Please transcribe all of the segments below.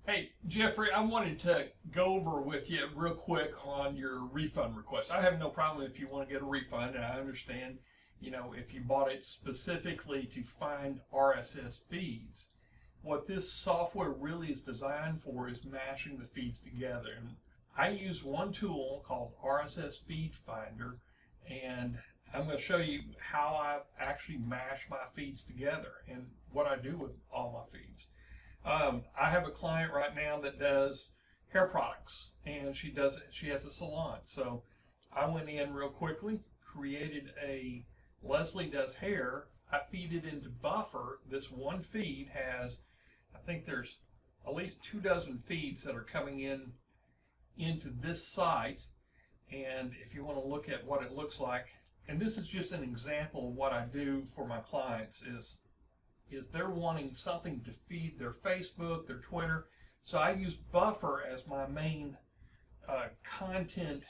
Hey, Jeffrey, I wanted to go over with you real quick on your refund request. I have no problem if you want to get a refund, and I understand, if you bought it specifically to find RSS feeds. What this software really is designed for is mashing the feeds together. And I use one tool called RSS Feed Finder, and I'm going to show you how I've actually mashed my feeds together and what I do with all my feeds. I have a client right now that does hair products, and she does it. She has a salon, so I went in real quickly, created a Leslie Does Hair. I feed it into Buffer. This one feed has, I think there's at least 2 dozen feeds that are coming in into this site. And if you want to look at what it looks like, and this is just an example of what I do for my clients, is they're wanting something to feed their Facebook, their Twitter. So I use Buffer as my main content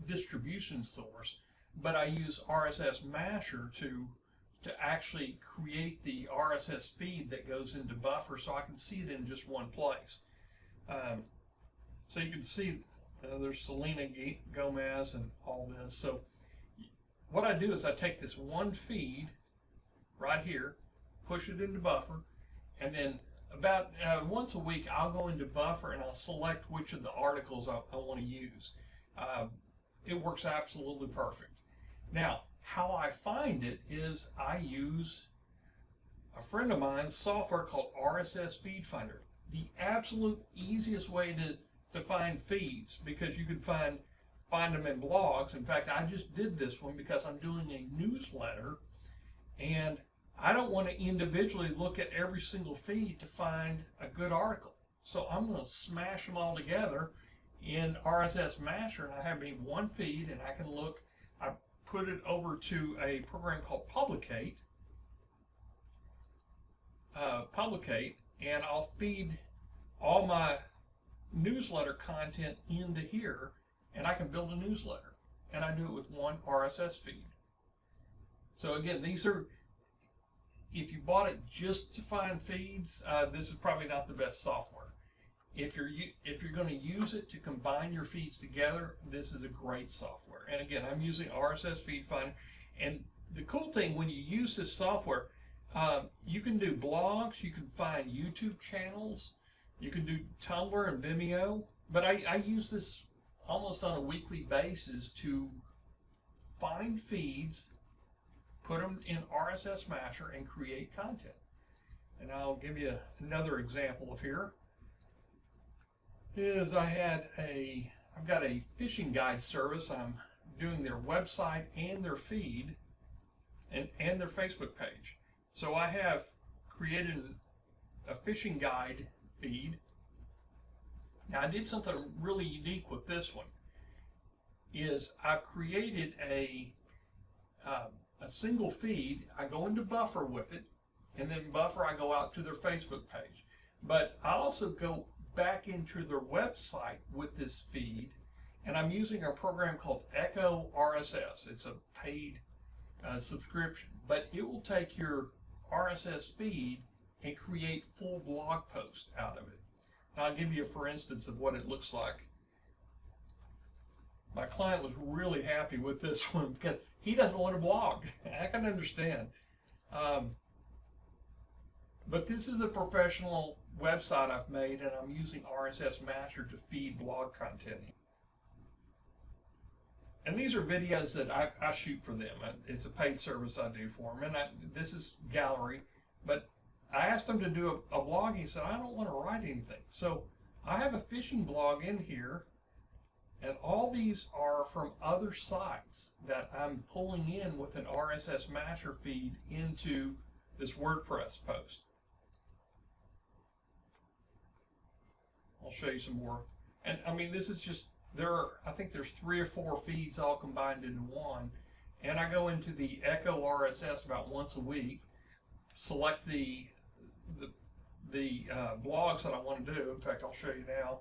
distribution source, but I use RSS Masher to actually create the RSS feed that goes into Buffer so I can see it in just one place. So you can see there's Selena Gomez and all this. So what I do is I take this one feed right here, push it into Buffer, and then about once a week I'll go into Buffer and I'll select which of the articles I want to use. It works absolutely perfect. Now, how I find it is I use a friend of mine's software called RSS Feed Finder. The absolute easiest way to find feeds, because you can find them in blogs. In fact, I just did this one because I'm doing a newsletter, and I don't want to individually look at every single feed to find a good article. So I'm going to smash them all together in RSS Masher, and I have me one feed, and I can look. I put it over to a program called Publicate, and I'll feed all my newsletter content into here, and I can build a newsletter. And I do it with one RSS feed. So again, these are, if you bought it just to find feeds, this is probably not the best software. If you're going to use it to combine your feeds together, this is a great software. And again, I'm using RSS Feed Finder. And the cool thing, when you use this software, you can do blogs, you can find YouTube channels, you can do Tumblr and Vimeo. But I use this almost on a weekly basis to find feeds, put them in RSS Masher, and create content. And I'll give you another example of here. I've got a fishing guide service. I'm doing their website and their feed and their Facebook page. So I have created a fishing guide feed. Now I did something really unique with this one. Is I've created a single feed. I go into Buffer with it, and then Buffer I go out to their Facebook page. But I also go back into their website with this feed, and I'm using a program called Echo RSS. It's a paid subscription, but it will take your RSS feed and create full blog posts out of it. And I'll give you for instance of what it looks like. My client was really happy with this one because he doesn't want to blog. I can understand. But this is a professional website I've made, and I'm using RSS Masher to feed blog content. And these are videos that I shoot for them. It's a paid service I do for them. And this is gallery. But I asked him to do a blog. He said, I don't want to write anything. So I have a fishing blog in here. And all these are from other sites that I'm pulling in with an RSS Masher feed into this WordPress post. I'll show you some more. And I mean, this is just, I think there's 3 or 4 feeds all combined into one. And I go into the Echo RSS about once a week, select the blogs that I want to do. In fact, I'll show you now.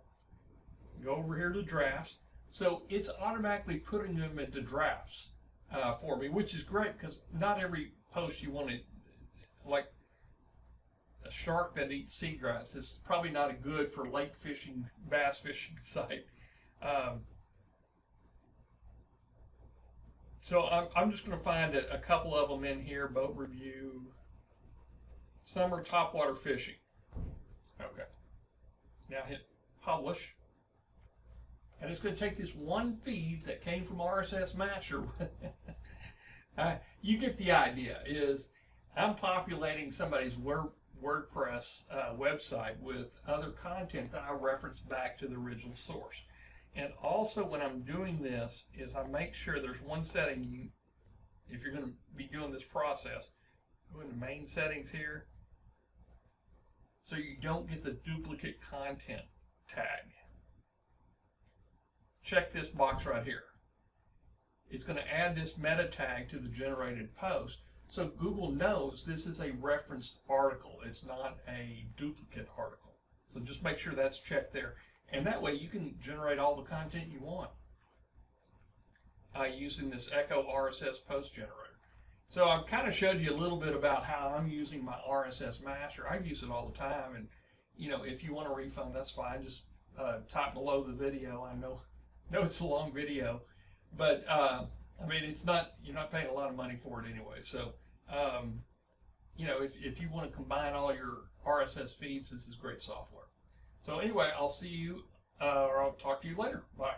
Go over here to drafts. So it's automatically putting them into drafts for me, which is great because not every post you want to, like a shark that eats seagrass. This is probably not a good for lake fishing, bass fishing site. So I'm just going to find a couple of them in here. Boat review. Summer topwater fishing. Okay. Now hit publish. And it's going to take this one feed that came from RSS Master. You get the idea. Is I'm populating somebody's WordPress website with other content that I reference back to the original source. And also when I'm doing this is I make sure there's one setting if you're going to be doing this process, go into main settings here, so you don't get the duplicate content tag. Check this box right here. It's going to add this meta tag to the generated post, so Google knows this is a referenced article. It's not a duplicate article. So just make sure that's checked there. And that way you can generate all the content you want using this Echo RSS post generator. So I've kind of showed you a little bit about how I'm using my RSS Master. I use it all the time, and if you want a refund, that's fine. Just type below the video. I know it's a long video, but I mean, you're not paying a lot of money for it anyway. So if you want to combine all your RSS feeds, this is great software. So anyway, I'll see you or I'll talk to you later. Bye.